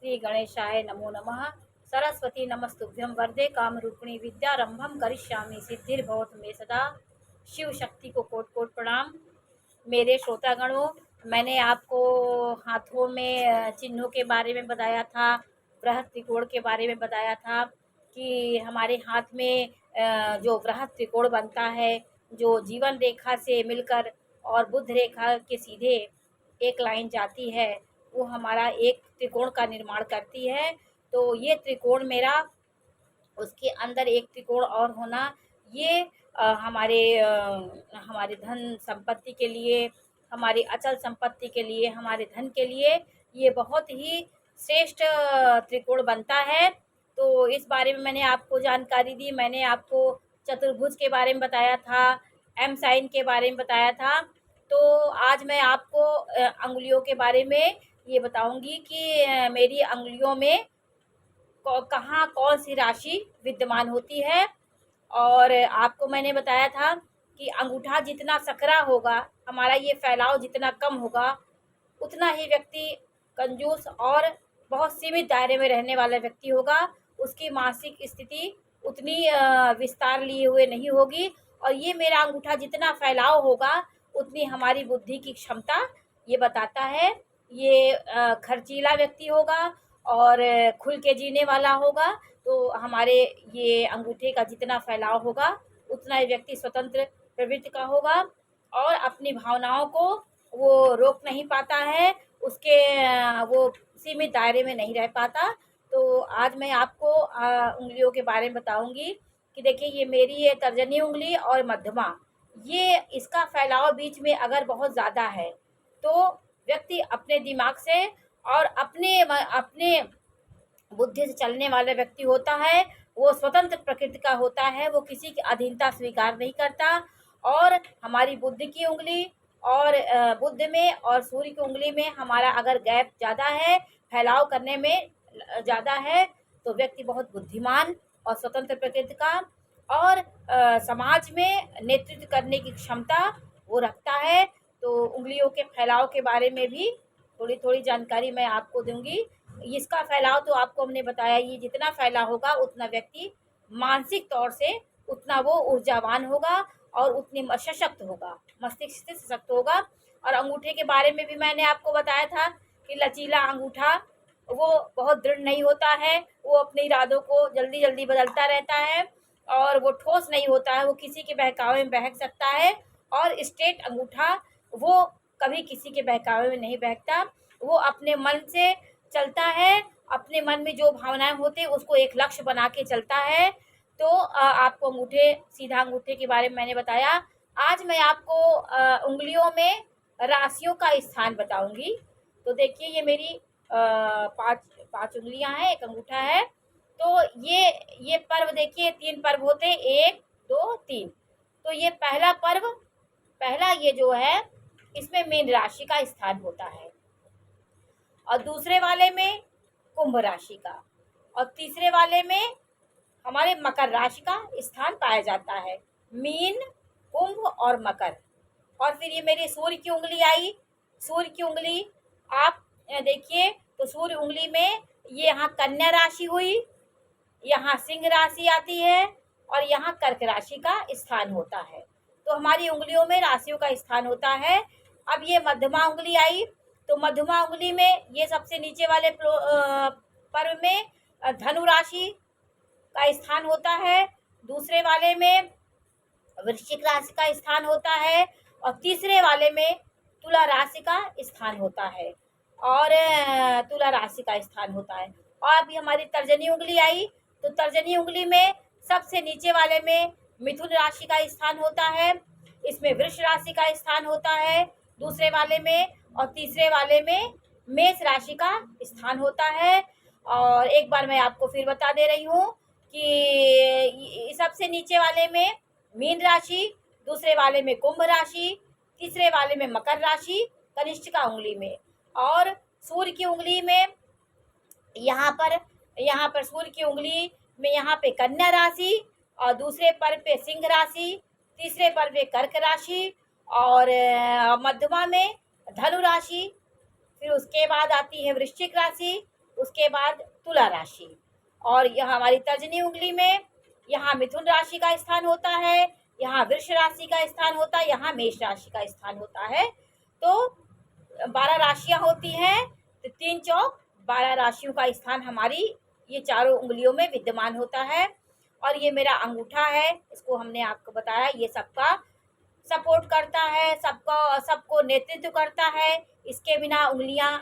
श्री गणेशाय नमो नमः। सरस्वती नमस्तुभ्यं वरदे कामरूपिणी विद्यारंभम करिष्यामि सिद्धिर्भवतु मे सदा। शिव शक्ति को कोट कोट प्रणाम। मेरे श्रोतागणों, मैंने आपको हाथों में चिन्हों के बारे में बताया था, बृहद त्रिकोण के बारे में बताया था कि हमारे हाथ में जो बृहद त्रिकोण बनता है, जो जीवन रेखा से मिलकर और बुध रेखा के सीधे एक लाइन जाती है, वो हमारा एक त्रिकोण का निर्माण करती है। तो ये त्रिकोण मेरा, उसके अंदर एक त्रिकोण और होना, ये हमारे धन संपत्ति के लिए, हमारी अचल संपत्ति के लिए, हमारे धन के लिए ये बहुत ही श्रेष्ठ त्रिकोण बनता है। तो इस बारे में मैंने आपको जानकारी दी। मैंने आपको चतुर्भुज के बारे में बताया था, एम साइन के बारे में बताया था। तो आज मैं आपको अंगुलियों के बारे में ये बताऊंगी कि मेरी अंगुलियों में कहाँ कौन सी राशि विद्यमान होती है। और आपको मैंने बताया था कि अंगूठा जितना सकरा होगा, हमारा ये फैलाव जितना कम होगा, उतना ही व्यक्ति कंजूस और बहुत सीमित दायरे में रहने वाला व्यक्ति होगा। उसकी मानसिक स्थिति उतनी विस्तार लिए हुए नहीं होगी। और ये मेरा अंगूठा जितना फैलाव होगा, उतनी हमारी बुद्धि की क्षमता ये बताता है। ये खर्चीला व्यक्ति होगा और खुल के जीने वाला होगा। तो हमारे ये अंगूठे का जितना फैलाव होगा, उतना ही व्यक्ति स्वतंत्र प्रवृत्ति का होगा और अपनी भावनाओं को वो रोक नहीं पाता है, उसके वो सीमित दायरे में नहीं रह पाता। तो आज मैं आपको उंगलियों के बारे में बताऊंगी कि देखिए, ये मेरी है तर्जनी उंगली और मध्यमा। ये इसका फैलाव बीच में अगर बहुत ज़्यादा है, तो व्यक्ति अपने दिमाग से और अपने बुद्धि से चलने वाला व्यक्ति होता है। वो स्वतंत्र प्रकृति का होता है, वो किसी की अधीनता स्वीकार नहीं करता। और हमारी बुद्धि की उंगली और बुद्ध में और सूर्य की उंगली में हमारा अगर गैप ज़्यादा है, फैलाव करने में ज़्यादा है, तो व्यक्ति बहुत बुद्धिमान और स्वतंत्र प्रकृति का और समाज में नेतृत्व करने की क्षमता वो रखता है। तो उंगलियों के फैलाव के बारे में भी थोड़ी थोड़ी जानकारी मैं आपको दूंगी। इसका फैलाव तो आपको हमने बताया, ये जितना फैला होगा उतना व्यक्ति मानसिक तौर से उतना वो ऊर्जावान होगा और उतनी सशक्त होगा, मस्तिष्क से सशक्त होगा। और अंगूठे के बारे में भी मैंने आपको बताया था कि लचीला अंगूठा वो बहुत दृढ़ नहीं होता है, वो अपने इरादों को जल्दी जल्दी बदलता रहता है और वो ठोस नहीं होता है, वो किसी के बहकावे में बहक सकता है। और स्ट्रेट अंगूठा वो कभी किसी के बहकावे में नहीं बहकता, वो अपने मन से चलता है, अपने मन में जो भावनाएं होते हैं उसको एक लक्ष्य बना के चलता है। तो आपको सीधा अंगूठे के बारे में मैंने बताया। आज मैं आपको उंगलियों में राशियों का स्थान बताऊंगी। तो देखिए, ये मेरी पांच पांच उंगलियां हैं, एक अंगूठा है। तो ये पर्व देखिए, 3 पर्व होते हैं, 1 2 3। तो ये पहला ये जो है, इसमें मीन राशि का स्थान होता है और दूसरे वाले में कुंभ राशि का और तीसरे वाले में हमारे मकर राशि का स्थान पाया जाता है। मीन, कुंभ और मकर। और फिर ये मेरी सूर्य की उंगली आई। सूर्य की उंगली आप देखिए, तो सूर्य उंगली में ये यहाँ कन्या राशि हुई, यहाँ सिंह राशि आती है और यहाँ कर्क राशि का स्थान होता है। तो हमारी उंगलियों में राशियों का स्थान होता है। अब ये मध्यमा उंगली आई, तो मध्यमा उंगली में ये सबसे नीचे वाले पर्व में धनु राशि का स्थान होता है, दूसरे वाले में वृश्चिक राशि का स्थान होता है और तीसरे वाले में तुला राशि का स्थान होता है और तुला राशि का स्थान होता है। और अभी हमारी तर्जनी उंगली आई, तो तर्जनी उंगली में सबसे नीचे वाले में मिथुन राशि का स्थान होता है, इसमें वृष राशि का स्थान होता है दूसरे वाले में, और तीसरे वाले में मेष राशि का स्थान होता है। और एक बार मैं आपको फिर बता दे रही हूँ कि सबसे नीचे वाले में मीन राशि, दूसरे वाले में कुंभ राशि, तीसरे वाले में मकर राशि कनिष्ठिका उंगली में, और सूर्य की उंगली में यहाँ पर सूर्य की उंगली में यहाँ पे कन्या राशि और दूसरे पर्व पे सिंह राशि, तीसरे पर्व पे कर्क राशि और मध्यमा में धनु राशि। फिर उसके बाद आती है वृश्चिक राशि, उसके बाद तुला राशि, और यह हमारी तर्जनी उंगली में यहाँ मिथुन राशि का स्थान होता है, यहाँ वृष राशि का स्थान होता है, यहाँ मेष राशि का स्थान होता है। तो 12 राशियां होती हैं, तो 3 चौक 12 राशियों का स्थान हमारी ये चारों उंगलियों में विद्यमान होता है। और ये मेरा अंगूठा है, इसको हमने आपको बताया, ये सबका सपोर्ट करता है, सबको नेतृत्व करता है। इसके बिना उंगलियां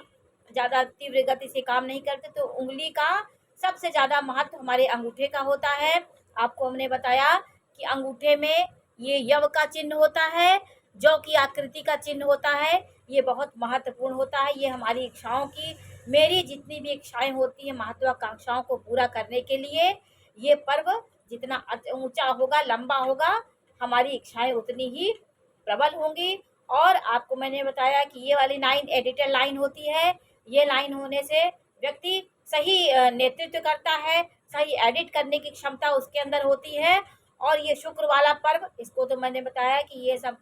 ज़्यादा तीव्र गति से काम नहीं करते, तो उंगली का सबसे ज़्यादा महत्व हमारे अंगूठे का होता है। आपको हमने बताया कि अंगूठे में ये यव का चिन्ह होता है, जौ की आकृति का चिन्ह होता है, ये बहुत महत्वपूर्ण होता है। ये हमारी इच्छाओं की, मेरी जितनी भी इच्छाएं होती हैं, महत्वाकांक्षाओं को पूरा करने के लिए ये पर्व जितना ऊंचा होगा, लंबा होगा, हमारी इच्छाएं उतनी ही प्रबल होंगी। और आपको मैंने बताया कि ये वाली लाइन एडिटर लाइन होती है, ये लाइन होने से व्यक्ति सही नेतृत्व करता है, सही एडिट करने की क्षमता उसके अंदर होती है। और ये शुक्र वाला पर्व, इसको तो मैंने बताया कि ये सब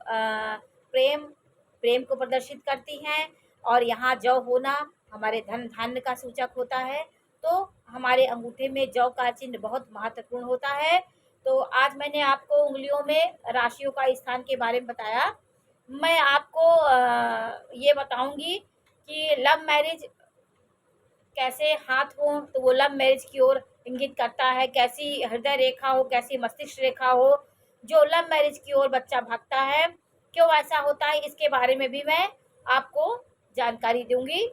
प्रेम को प्रदर्शित करती हैं। और यहाँ जौ होना हमारे धन धान्य का सूचक होता है, तो हमारे अंगूठे में जौ का चिन्ह बहुत महत्वपूर्ण होता है। तो आज मैंने आपको उंगलियों में राशियों का स्थान के बारे में बताया। मैं आपको ये बताऊंगी कि लव मैरिज कैसे हाथ हो तो वो लव मैरिज की ओर इंगित करता है, कैसी हृदय रेखा हो, कैसी मस्तिष्क रेखा हो, जो लव मैरिज की ओर बच्चा भागता है, क्यों ऐसा होता है, इसके बारे में भी मैं आपको जानकारी दूंगी।